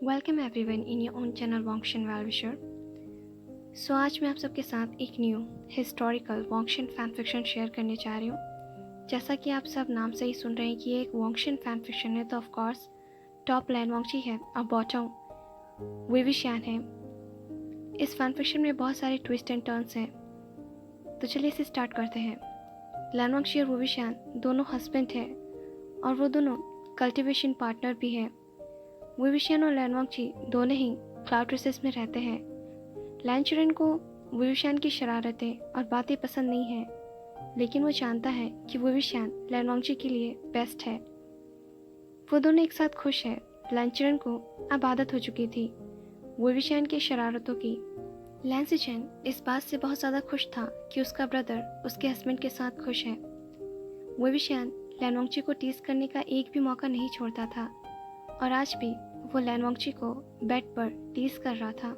Welcome everyone in your own channel Wangxian wellwisher. So आज मैं आप सबके साथ एक new historical Wangxian fan fiction share करने जा रही हूँ। जैसा कि आप सब नाम से ही सुन रहे हैं कि ये एक वॉन्गशन फैन फिक्शन है, तो ऑफ कोर्स टॉप लैन वॉन्गची है और बॉटम विविशियान है। इस फैन फिक्शन में बहुत सारे ट्विस्ट एंड टर्न्स हैं, तो चलिए इसे स्टार्ट करते हैं। लैन वॉन्गची और विविशियान दोनों हस्बैंड हैं और वो दोनों कल्टिवेशन पार्टनर भी हैं। विविशियान और लैन वॉन्गची दोनों ही क्लाउड रेसेस में रहते हैं। लैन चुरेन को विविशियान की शरारतें और बातें पसंद नहीं हैं, लेकिन वो जानता है कि विविशियान लैन वॉन्गची के लिए बेस्ट है। वो दोनों एक साथ खुश हैं। लैन चुरेन को अब आदत हो चुकी थी विविशियान की शरारतों की। लैन सिचेन इस बात से बहुत ज़्यादा खुश था कि उसका ब्रदर उसके हस्बैंड के साथ खुश है। विविशियान लैन वॉन्गची को टीज करने का एक भी मौका नहीं छोड़ता था और आज भी वो लैन वॉन्गची को बेड पर टीज कर रहा था।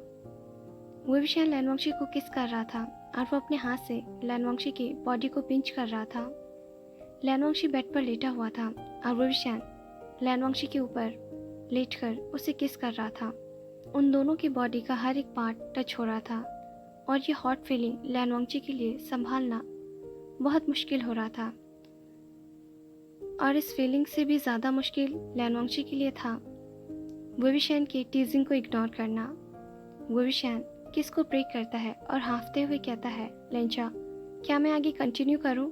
विविशियान लैन वॉन्गची को किस कर रहा था और वो अपने हाथ से लैन वॉन्गची की बॉडी को पिंच कर रहा था। लैन वॉन्गची बेड पर लेटा हुआ था और विविशियान लैन वॉन्गची के ऊपर लेटकर उसे किस कर रहा था। उन दोनों की बॉडी का हर एक पार्ट टच हो रहा था और ये हॉट फीलिंग लैन वॉन्गची के लिए संभालना बहुत मुश्किल हो रहा था। और इस फीलिंग से भी ज़्यादा मुश्किल लैन वॉन्गची के लिए था विविशियान के टीजिंग को इग्नोर करना। विविशियान किस को प्रे करता है और हाँफते हुए कहता है, लेंचा, क्या मैं आगे कंटिन्यू करूं?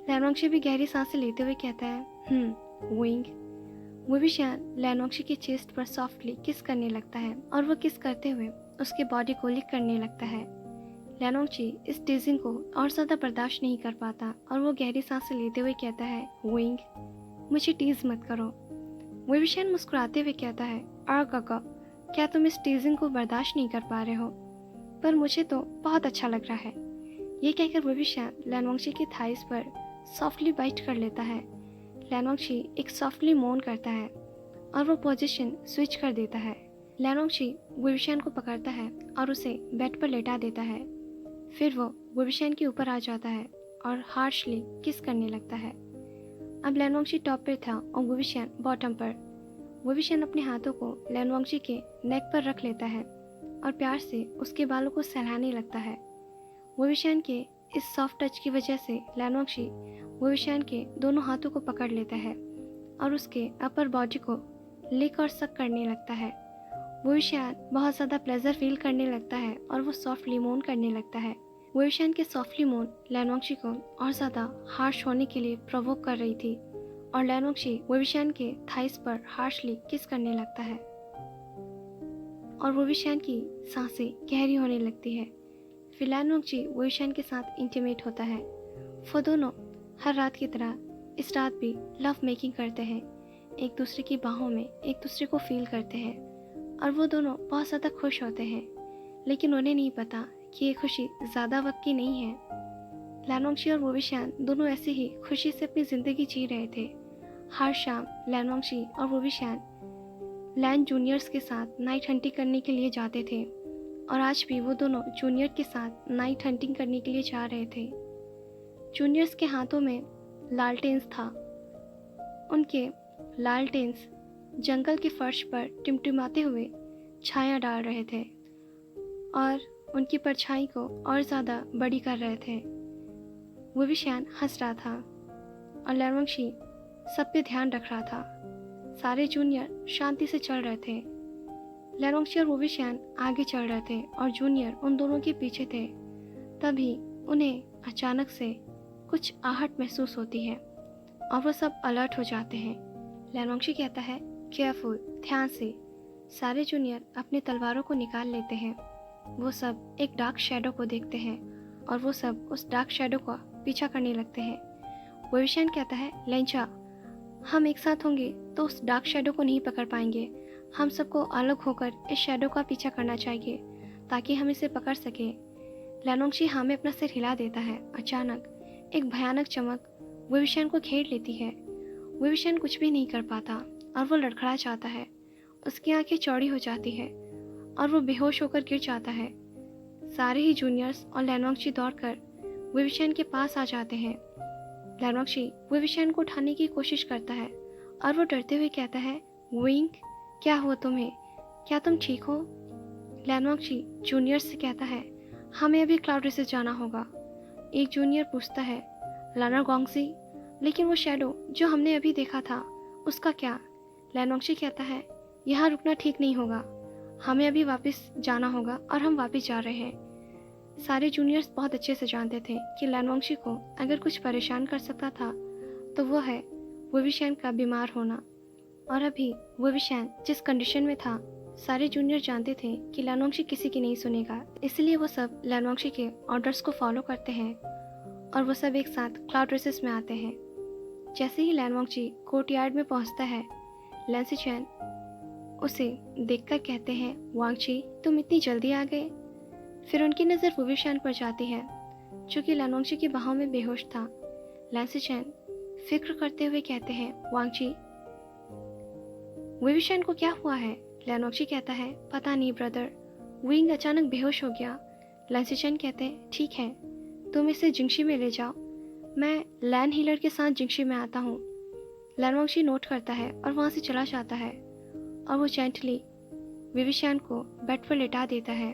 लैन वॉन्गची भी गहरी सांसें लेते हुए कहता है, विंग। विविशियान लैन वॉन्गची की चेस्ट पर सॉफ्टली किस करने लगता है और वो किस करते हुए उसके बॉडी को लिक करने लगता है। लैन वॉन्गची इस टीजिंग को और ज़्यादा बर्दाश्त नहीं कर पाता और वो गहरी सांसें लेते हुए कहता है, विंग, मुझे टीज मत करो। विविशियान मुस्कुराते हुए कहता है, काका, क्या तुम इस टीजिंग को बर्दाश्त नहीं कर पा रहे हो? पर मुझे तो बहुत अच्छा लग रहा है। ये कहकर विविशियान लैन वॉन्गची की थाइस पर सॉफ्टली बाइट कर लेता है। लैन वॉन्गची एक सॉफ्टली मोन करता है और वो पोजीशन स्विच कर देता है। लैन वॉन्गची विविशियान को पकड़ता है और उसे बेड पर लेटा देता है। फिर वो विविशियान के ऊपर आ जाता है और हार्शली किस करने लगता है। अब लैन वॉन्गची टॉप पर था और विविशियान बॉटम पर। विविशियान अपने हाथों को लैन वॉन्गची के नेक पर रख लेता है और प्यार से उसके बालों को सहलाने लगता है। विविशियान के इस सॉफ्ट टच की वजह से लैन वॉन्गची विविशियान के दोनों हाथों को पकड़ लेता है और उसके अपर बॉडी को लिक और सक करने लगता है। विविशियान बहुत ज़्यादा प्लेजर फील करने लगता है और वो सॉफ्टली मोन करने लगता है। विविशियान के सॉफ्टली मोन लैन वॉन्गची को और ज़्यादा हार्श होने के लिए प्रोवोक कर रही थी और लैन वॉन्गची विविशियान के थाइस पर हार्शली किस करने लगता है और विविशियान की सांसें गहरी होने लगती है। फिर लैन वॉन्गची विविशियान के साथ इंटीमेट होता है। वो दोनों हर रात की तरह इस रात भी लव मेकिंग करते हैं, एक दूसरे की बाहों में एक दूसरे को फील करते हैं और वो दोनों बहुत ज़्यादा खुश होते हैं, लेकिन उन्हें नहीं पता कि ये खुशी ज़्यादा वक्त की नहीं है। लैन वॉन्गची और विविशियान दोनों ऐसे ही खुशी से अपनी ज़िंदगी जी रहे थे। हर शाम लैन वॉन्गची और विविशियान लैन जूनियर्स के साथ नाइट हंटिंग करने के लिए जाते थे और आज भी वो दोनों जूनियर के साथ नाइट हंटिंग करने के लिए जा रहे थे। जूनियर्स के हाथों में लालटेन्स था। उनके लालटेन्स जंगल के फर्श पर टिमटिमाते हुए छाया डाल रहे थे और उनकी परछाई को और ज़्यादा बड़ी कर रहे थे। विविशियान हंस रहा था और लैन वॉन्गची सब पे ध्यान रख रहा था। सारे जूनियर शांति से चल रहे थे। लैन वॉन्गची और विविशियान आगे चल रहे थे और जूनियर उन दोनों के पीछे थे। तभी उन्हें अचानक से कुछ आहट महसूस होती है और वो सब अलर्ट हो जाते हैं। लैन वॉन्गची कहता है, केयरफुल, ध्यान से। सारे जूनियर अपने तलवारों को निकाल लेते हैं। वो सब एक डार्क शैडो को देखते हैं और वो सब उस डार्क शैडो का पीछा करने लगते हैं। विविशियान कहता है, लेंचा, हम एक साथ होंगे तो उस डार्क शैडो को नहीं पकड़ पाएंगे। हम सबको अलग होकर इस शैडो का पीछा करना चाहिए ताकि हम इसे पकड़ सके। लैन वॉन्गची हाँ में अपना सिर हिला देता है। अचानक एक भयानक चमक विविशियान को घेर लेती है। विविशियान कुछ भी नहीं कर पाता और वो लड़खड़ा जाता है। उसकी आंखें चौड़ी हो जाती है और वो बेहोश होकर गिर जाता है। सारे ही जूनियर्स और लैन वॉन्गची दौड़कर विविशियान के पास आ जाते हैं। लैन वॉन्गची विविशियान को उठाने की कोशिश करता है और वो डरते हुए कहता है, विंग, क्या हुआ तुम्हें? क्या तुम ठीक हो? लैनवांगची जूनियर से कहता है, हमें अभी क्लाउड रेसेस जाना होगा। एक जूनियर पूछता है, लाना गोंगजी, लेकिन वो शैडो जो हमने अभी देखा था उसका क्या? लैनवांगची कहता है, यहाँ रुकना ठीक नहीं होगा, हमें अभी वापस जाना होगा और हम वापस जा रहे हैं। सारे जूनियर्स बहुत अच्छे से जानते थे कि लैनवांगची को अगर कुछ परेशान कर सकता था तो वो है वुविशैन का बीमार होना। और अभी वुविशैन जिस कंडीशन में था, सारे जूनियर जानते थे कि लैनवांगची किसी की नहीं सुनेगा, इसलिए वो सब लैनवांगची के ऑर्डर्स को फॉलो करते हैं और वो सब एक साथ क्लाउड रेसेस में आते हैं। जैसे ही लैनवांगची कोर्टयार्ड में पहुंचता है, लैंसीचैन उसे देखकर कहते हैं, वांगची तुम इतनी जल्दी आ गए। फिर उनकी नज़र वुविशैन पर जाती है जो कि लैनवांगची की बाहों में बेहोश था। लैंसीचैन फिक्र करते हुए कहते हैं, वांगची वुविशैन को क्या हुआ है? लैनवांगची कहता है, पता नहीं ब्रदर, विंग अचानक बेहोश हो गया। लैंसीचैन कहते हैं, ठीक है, तुम इसे जिंगशी में ले जाओ, मैं लैन हीलर के साथ जिंगशी में आता हूँ। लैनवांगची नोट करता है और वहाँ से चला जाता है और वो जेंटली वुविशैन को बेड पर लेटा देता है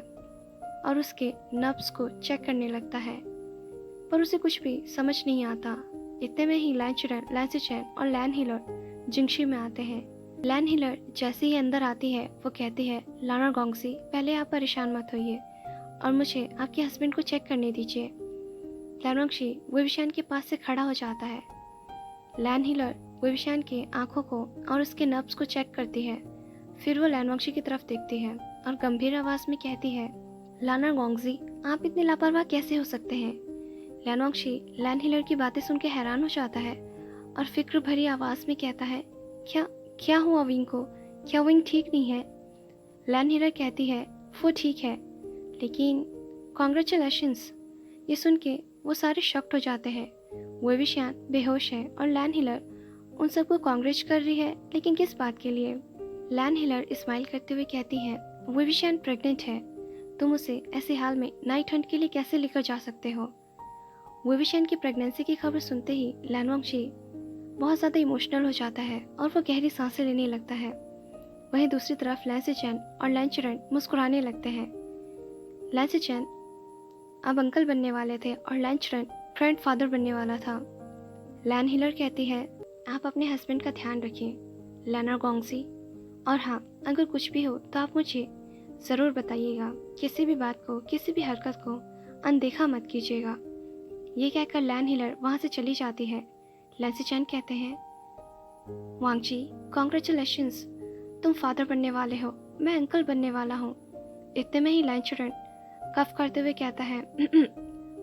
और उसके नब्स को चेक करने लगता है, पर उसे कुछ भी समझ नहीं आता। इतने में ही लैंसीचैन और लैन हीलर जिंगशी में आते हैं। लैन हीलर जैसे ही अंदर आती है वो कहती है, लाना गोंगजी, पहले आप परेशान मत होइए और मुझे आपके हस्बैंड को चेक करने दीजिए। लैनवांगची वुविशैन के पास से खड़ा हो जाता है। लैन हीलर वुविशैन के आंखों को और उसके नब्स को चेक करती है। फिर वो लैनवांगची की तरफ देखती है और गंभीर आवाज में कहती है, लाना गोंगजी, आप इतने लापरवाह कैसे हो सकते हैं? लैनवांगची लैन हीलर की बातें सुन के हैरान हो जाता है और फिक्र भरी आवाज में कहता है, क्या हुआ विंग को? क्या विंग ठीक नहीं है? लैन हीलर कहती है, वो ठीक है, लेकिन कॉन्ग्रेचुलेशंस। ये सुन के वो सारे शॉक्ड हो जाते हैं। वुविशैन बेहोश है और लैन हीलर उन सबको कांग्रेच कर रही है, लेकिन किस बात के लिए? लैन हीलर स्माइल करते हुए कहती है, वुविशैन प्रेग्नेंट है, तुम उसे ऐसे हाल में नाइट हंट के लिए कैसे लेकर जा सकते हो? वुविशैन की प्रेगनेंसी की खबर सुनते ही लैनवांगची बहुत ज़्यादा इमोशनल हो जाता है और वो गहरी सांसें लेने लगता है। वहीं दूसरी तरफ लैंसीचैन और लैंचरन मुस्कुराने लगते हैं। लैंसीचैन अब अंकल बनने वाले थे और लैंचरन ग्रैंडफादर बनने वाला था। लैन हीलर कहती है, आप अपने हस्बैंड का ध्यान रखिए लाना गोंगजी, और हाँ, अगर कुछ भी हो तो आप मुझे ज़रूर बताइएगा। किसी भी बात को, किसी भी हरकत को अनदेखा मत कीजिएगा। ये कहकर लैन हीलर वहाँ से चली जाती है। लैंसीचैन कहते हैं, वांगची, कॉन्ग्रेचुलेशंस, तुम फादर बनने वाले हो, मैं अंकल बनने वाला हूँ। इतने में ही लैंचरन कफ करते हुए कहता है,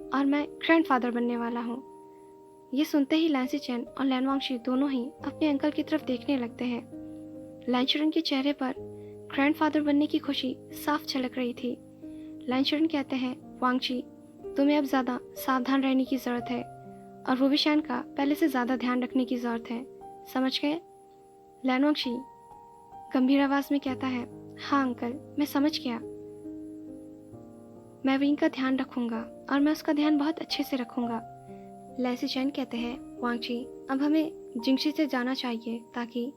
और मैं ग्रैंडफादर बनने वाला हूँ। ये सुनते ही लैंसीचैन और लैनवांगची दोनों ही अपने अंकल की तरफ देखने लगते हैं। लैंचरन के चेहरे पर ग्रैंडफादर बनने की खुशी साफ झलक रही थी। लैंचरन कहते हैं, वांगची, तुम्हें अब ज़्यादा सावधान रहने की ज़रूरत है और वुविशैन का पहले से ज़्यादा ध्यान रखने की ज़रूरत है, समझ गए? लैनवांगची गंभीर आवाज़ में कहता है, हाँ अंकल, मैं समझ गया। मैं विंग का ध्यान रखूंगा और मैं उसका ध्यान बहुत अच्छे से रखूंगा। लैंसीचैन कहते हैं, वांगची, अब हमें जिंगशी से जाना चाहिए ताकि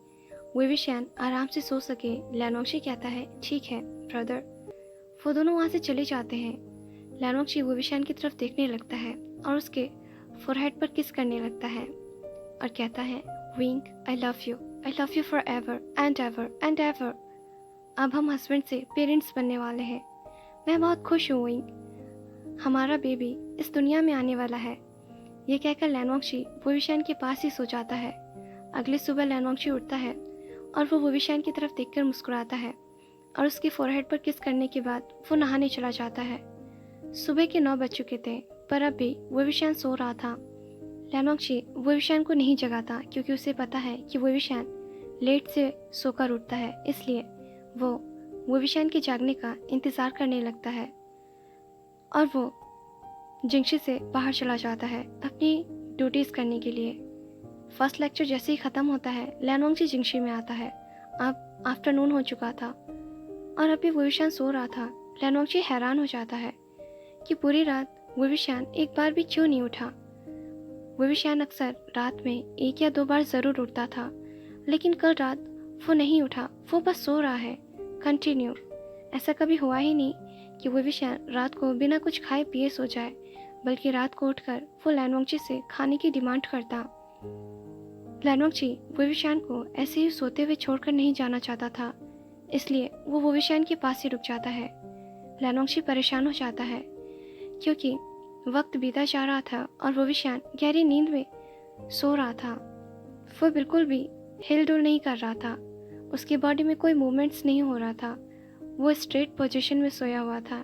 वुविशैन आराम से सो सके। लैनवांगची कहता है, ठीक है ब्रदर। वो दोनों वहाँ से चले जाते हैं। लैनवांगची वुविशैन की तरफ देखने लगता है और उसके फोरहेड पर किस करने लगता है और कहता है, wing, I love you for ever and ever and ever. अब हम हस्बैंड से पेरेंट्स बनने वाले हैं। मैं बहुत खुश हूँ विंग, हमारा बेबी इस दुनिया में आने वाला है। ये कहकर लैनवांगची वुविशैन के पास ही सो जाता है। अगली सुबह लैनवांगची उठता है और वो वुविशैन की तरफ देखकर मुस्कुराता है और उसके फोरहेड पर किस करने के बाद वो नहाने चला जाता है। सुबह के 9 बज चुके थे, पर अब भी वुविशैन सो रहा था। लैनवांगची वुविशैन को नहीं जगाता क्योंकि उसे पता है कि वुविशैन लेट से सोकर उठता है, इसलिए वो वुविशैन के जागने का इंतज़ार करने लगता है और वो जिंगशी से बाहर चला जाता है अपनी ड्यूटीज़ करने के लिए। फर्स्ट लेक्चर जैसे ही ख़त्म होता है, लैनवांगची जिंगशी में आता है। अब आफ्टरनून हो चुका था और अभी वुविशैन सो रहा था। लैनवांगची हैरान हो जाता है कि पूरी रात वुविशैन एक बार भी क्यों नहीं उठा। वुविशैन अक्सर रात में 1 या 2 बार ज़रूर उठता था, लेकिन कल रात वो नहीं उठा, वो बस सो रहा है। कंटिन्यू। ऐसा कभी हुआ ही नहीं कि विविशान रात को बिना कुछ खाए पिए सो जाए, बल्कि रात को उठकर वो लैनवोंगची से खाने की डिमांड करता। लैनवोंगची विविशान को ऐसे ही सोते हुए छोड़कर नहीं जाना चाहता था, इसलिए वो विविशान के पास ही रुक जाता है। लैनवोंगची परेशान हो जाता है क्योंकि वक्त बीता जा रहा था और विविशान गहरी नींद में सो रहा था। वो बिल्कुल भी हिल डुल नहीं कर रहा था, उसकी बॉडी में कोई मूवमेंट्स नहीं हो रहा था। वो स्ट्रेट पोजीशन में सोया हुआ था,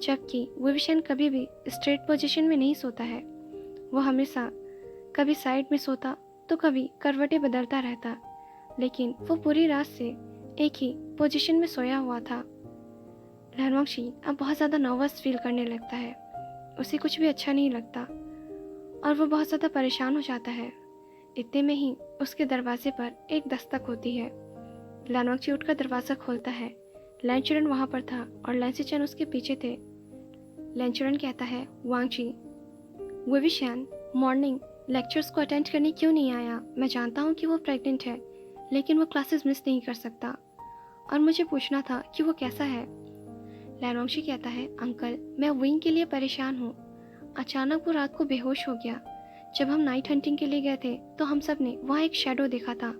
जबकि विविशान कभी भी स्ट्रेट पोजीशन में नहीं सोता है। वो हमेशा कभी साइड में सोता तो कभी करवटें बदलता रहता, लेकिन वो पूरी रात से एक ही पोजीशन में सोया हुआ था। लैनवोंगची अब बहुत ज़्यादा नर्वस फील करने लगता है। उसे कुछ भी अच्छा नहीं लगता और वो बहुत ज़्यादा परेशान हो जाता है। इतने में ही उसके दरवाजे पर एक दस्तक होती है। लैनवोंगची उठकर दरवाज़ा खोलता है। लैनचुरन वहाँ पर था और लैंसीचेन उसके पीछे थे। लैनचुरन कहता है, वांगची, विविशान मॉर्निंग लेक्चर्स को अटेंड करने क्यों नहीं आया? मैं जानता हूँ कि वो प्रेग्नेंट है, लेकिन वो क्लासेस मिस नहीं कर सकता और मुझे पूछना था कि वो कैसा है। लैनवोंगची कहता है, अंकल, मैं विंग के लिए परेशान हूँ। अचानक वो रात को बेहोश हो गया। जब हम नाइट हंटिंग के लिए गए थे तो हम सब ने वहाँ एक शैडो देखा था।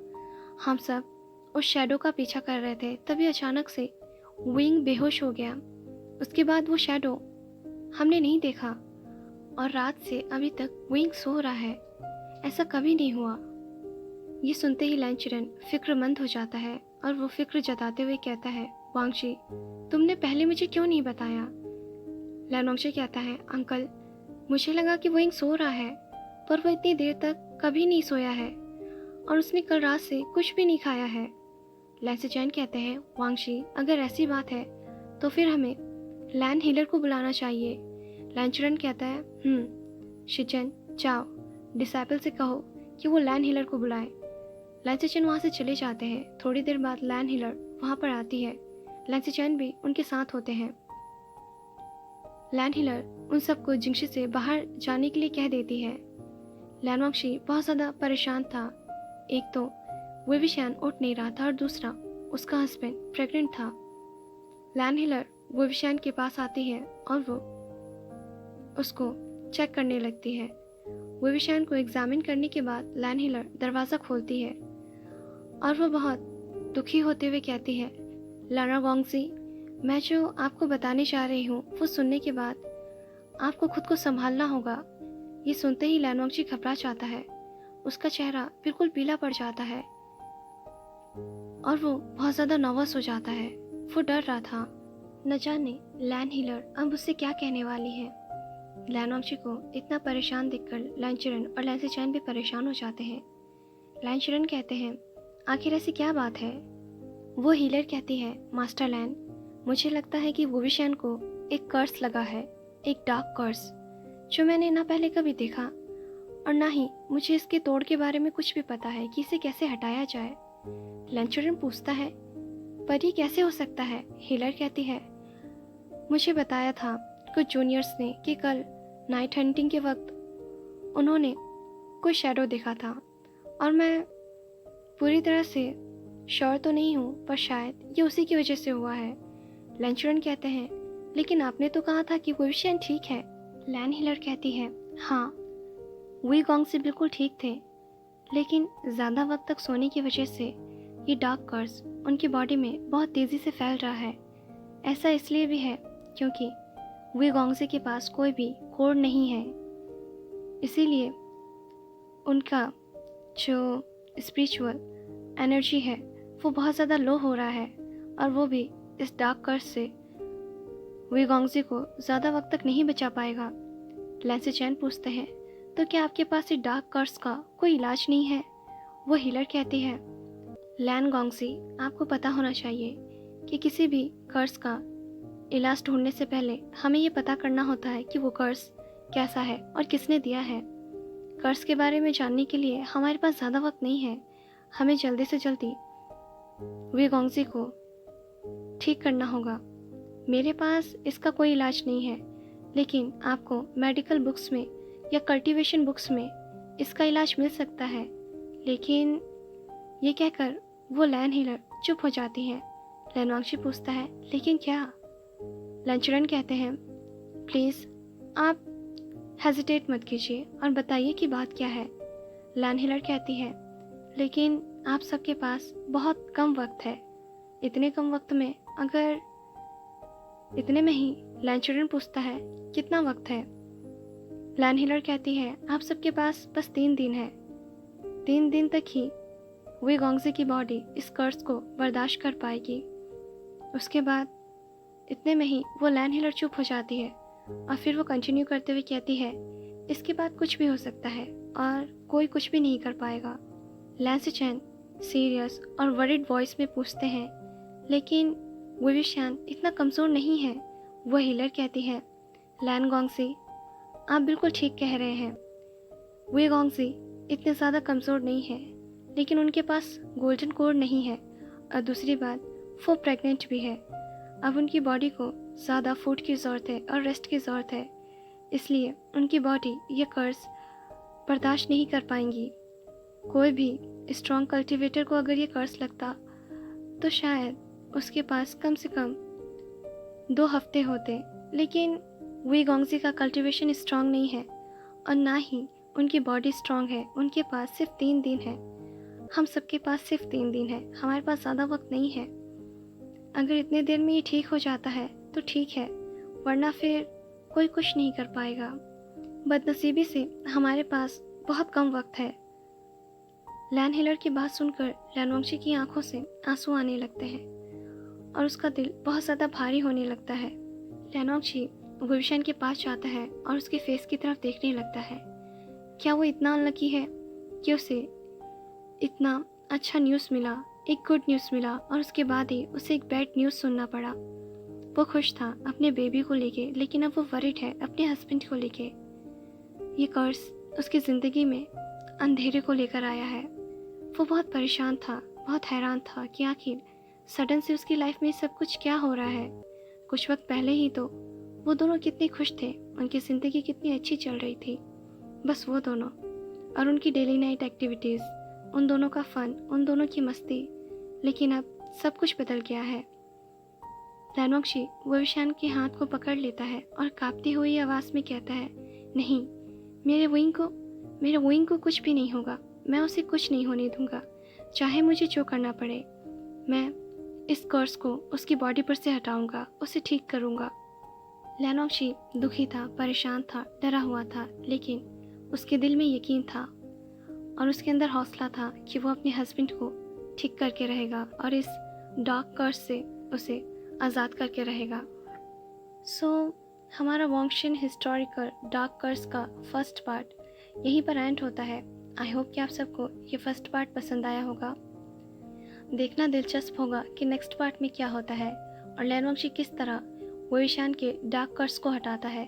हम सब उस शैडो का पीछा कर रहे थे, तभी अचानक से विंग बेहोश हो गया। उसके बाद वो शैडो हमने नहीं देखा और रात से अभी तक विंग सो रहा है। ऐसा कभी नहीं हुआ। ये सुनते ही लैनचुरन फिक्रमंद हो जाता है और वो फिक्र जताते हुए कहता है, वांगची, तुमने पहले मुझे क्यों नहीं बताया? लैनवोंगची कहता है, अंकल, मुझे लगा कि विंग सो रहा है, पर वो इतनी देर तक कभी नहीं सोया है और उसने कल रात से कुछ भी नहीं खाया है। लैंसीचेन कहते हैं, वांगची, अगर ऐसी बात है तो फिर हमें लैन हीलर को बुलाना चाहिए। लैनचुरन कहता है, शिचेन, जाओ डिसाइपल से कहो कि वो लैन हीलर को बुलाए। लैंसीचेन वहाँ से चले जाते हैं। थोड़ी देर बाद लैन हीलर वहाँ पर आती है। लैंसीचेन भी उनके साथ होते हैं। लैन हीलर उन सबको जिंगशी से बाहर जाने के लिए कह देती है। लैनवोंगची बहुत ज़्यादा परेशान था। एक तो विविशान उठ नहीं रहा था और दूसरा उसका हस्बैंड प्रेग्नेंट था। लैन हीलर विविशान के पास आती है और वो उसको चेक करने लगती है। विविशान को एग्जामिन करने के बाद लैन हीलर दरवाज़ा खोलती है और वो बहुत दुखी होते हुए कहती है, लैनवोंगची, मैं जो आपको बताने जा रही हूँ वो सुनने के बाद आपको खुद को संभालना होगा। ये सुनते ही लैनवोंगची घबरा जाता है। उसका चेहरा बिल्कुल पीला पड़ जाता है और वो बहुत ज़्यादा नर्वस हो जाता है। वो डर रहा था, न जाने लैन हीलर अब उससे क्या कहने वाली है। लैनवोंगची को इतना परेशान देखकर लैनचुरन और लैंसीचेन भी परेशान हो जाते हैं। लैनचुरन कहते हैं, आखिर ऐसी क्या बात है? वो हीलर कहती है, मास्टर लैन, मुझे लगता है कि विविशान को एक कर्स लगा है, एक डार्क कर्स, जो मैंने ना पहले कभी देखा और ना ही मुझे इसके तोड़ के बारे में कुछ भी पता है कि इसे कैसे हटाया जाए। लैनचुरन पूछता है, पर ये कैसे हो सकता है? हीलर कहती है, मुझे बताया था कुछ जूनियर्स ने कि कल नाइट हंटिंग के वक्त उन्होंने कोई शैडो देखा था और मैं पूरी तरह से श्योर तो नहीं हूँ, पर शायद ये उसी की वजह से हुआ है। लैनचुरन कहते हैं, लेकिन आपने तो कहा था कि विविशान ठीक है। लैन हीलर कहती है, हाँ, विगोंगची बिल्कुल ठीक थे, लेकिन ज़्यादा वक्त तक सोने की वजह से ये डार्क कर्स उनकी बॉडी में बहुत तेज़ी से फैल रहा है। ऐसा इसलिए भी है क्योंकि विगोंगची के पास कोई भी कोड नहीं है, इसीलिए उनका जो स्पिरिचुअल एनर्जी है वो बहुत ज़्यादा लो हो रहा है और वो भी इस डार्क कर्स से विगोंगची को ज़्यादा वक्त तक नहीं बचा पाएगा। लैंसीचेन पूछते हैं, तो क्या आपके पास इस डार्क कर्स का कोई इलाज नहीं है? वो हीलर कहती है, लैनगोंगची, आपको पता होना चाहिए कि किसी भी कर्स का इलाज ढूंढने से पहले हमें ये पता करना होता है कि वो कर्स कैसा है और किसने दिया है। कर्स के बारे में जानने के लिए हमारे पास ज़्यादा वक्त नहीं है। हमें जल्दी से जल्दी विगोंगची को ठीक करना होगा। मेरे पास इसका कोई इलाज नहीं है, लेकिन आपको मेडिकल बुक्स में या कल्टीवेशन बुक्स में इसका इलाज मिल सकता है। लेकिन ये कहकर वो लैन हीलर चुप हो जाती है। लैनवांगशी पूछता है, लेकिन क्या? लंचरन कहते हैं, प्लीज़ आप हेजिटेट मत कीजिए और बताइए कि बात क्या है। लैन हिलर कहती है, लेकिन आप सबके पास बहुत कम वक्त है। इतने कम वक्त में अगर इतने में ही लैंचरन पूछता है, कितना वक्त है? लैन हिलर कहती है, आप सबके पास बस 3 दिन है। 3 दिन तक ही वे गोंगजी की बॉडी इस कर्ज को बर्दाश्त कर पाएगी। उसके बाद इतने में ही वो लैन हिलर चुप हो जाती है और फिर वो कंटिन्यू करते हुए कहती है, इसके बाद कुछ भी हो सकता है और कोई कुछ भी नहीं कर पाएगा। लैन सिचेन सीरियस और वरीड वॉइस में पूछते हैं, लेकिन विविशान इतना कमज़ोर नहीं है। वह हिलर कहती है, लैन गोंगजी आप बिल्कुल ठीक कह रहे हैं। वे गोंगजी इतने ज़्यादा कमज़ोर नहीं है, लेकिन उनके पास गोल्डन कोड नहीं है और दूसरी बात वो प्रेग्नेंट भी है। अब उनकी बॉडी को ज़्यादा फूड की ज़रूरत है और रेस्ट की ज़रूरत है, इसलिए उनकी बॉडी ये कर्ज बर्दाश्त नहीं कर पाएंगी। कोई भी स्ट्रॉन्ग कल्टीवेटर को अगर ये कर्ज लगता तो शायद उसके पास कम से कम 2 हफ्ते होते, लेकिन वी गोंगजी का कल्टीवेशन स्ट्रॉन्ग नहीं है और ना ही उनकी बॉडी स्ट्रॉन्ग है। उनके पास सिर्फ 3 दिन है। हम सबके पास सिर्फ 3 दिन है, हमारे पास ज़्यादा वक्त नहीं है। अगर इतने देर में ये ठीक हो जाता है तो ठीक है, वरना फिर कोई कुछ नहीं कर पाएगा। बदनसीबी से हमारे पास बहुत कम वक्त है। लैन हिलर की बात सुनकर लैनवांगशी की आंखों से आंसू आने लगते हैं और उसका दिल बहुत ज़्यादा भारी होने लगता है। लैनवांगशी विविशान के पास जाता है और उसके फेस की तरफ देखने लगता है। क्या वो इतना अनलकी है कि उसे इतना अच्छा न्यूज़ मिला, एक गुड न्यूज़ मिला और उसके बाद ही उसे एक बैड न्यूज़ सुनना पड़ा। वो खुश था अपने बेबी को लेके, लेकिन अब वो वरीड है अपने हस्बैंड को लेके। ये कर्ज उसकी ज़िंदगी में अंधेरे को लेकर आया है। वो बहुत परेशान था, बहुत हैरान था कि आखिर सडन से उसकी लाइफ में सब कुछ क्या हो रहा है। कुछ वक्त पहले ही तो वो दोनों कितने खुश थे, उनकी ज़िंदगी कितनी अच्छी चल रही थी, बस वो दोनों और उनकी डेली नाइट एक्टिविटीज़, उन दोनों का फ़न, उन दोनों की मस्ती। लेकिन अब सब कुछ बदल गया है। लैनवांगशी विविशान के हाथ को पकड़ लेता है और कांपती हुई आवाज़ में कहता है, नहीं, मेरे विंग को कुछ भी नहीं होगा। मैं उसे कुछ नहीं होने दूंगा, चाहे मुझे जो करना पड़े। मैं इस कर्ज को उसकी बॉडी पर से हटाऊंगा, उसे ठीक करूंगा। लैनवांगशी दुखी था, परेशान था, डरा हुआ था, लेकिन उसके दिल में यकीन था और उसके अंदर हौसला था कि वो अपने हस्बैंड को ठीक करके रहेगा और इस डार्क कर्ज से उसे आज़ाद करके रहेगा। हमारा वॉन्गशिन हिस्टोरिकल डार्क कर्ज का फर्स्ट पार्ट यहीं पर एंड होता है। आई होप कि आप सबको ये फर्स्ट पार्ट पसंद आया होगा। देखना दिलचस्प होगा कि नेक्स्ट पार्ट में क्या होता है और लैनवांगशी किस तरह विविशान के डार्क कर्ज को हटाता है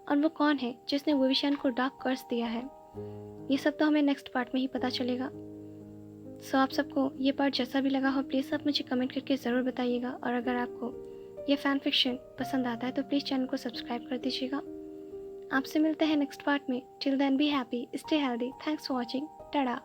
और वो कौन है जिसने विविशान को डार्क कर्ज दिया है। ये सब तो हमें नेक्स्ट पार्ट में ही पता चलेगा। आप सबको ये पार्ट जैसा भी लगा हो, प्लीज़ आप मुझे कमेंट करके ज़रूर बताइएगा और अगर आपको ये फ़ैन फिक्शन पसंद आता है तो प्लीज़ चैनल को सब्सक्राइब कर दीजिएगा। आपसे मिलते हैं नेक्स्ट पार्ट में। Till then be happy, stay healthy, thanks for watching, Tata.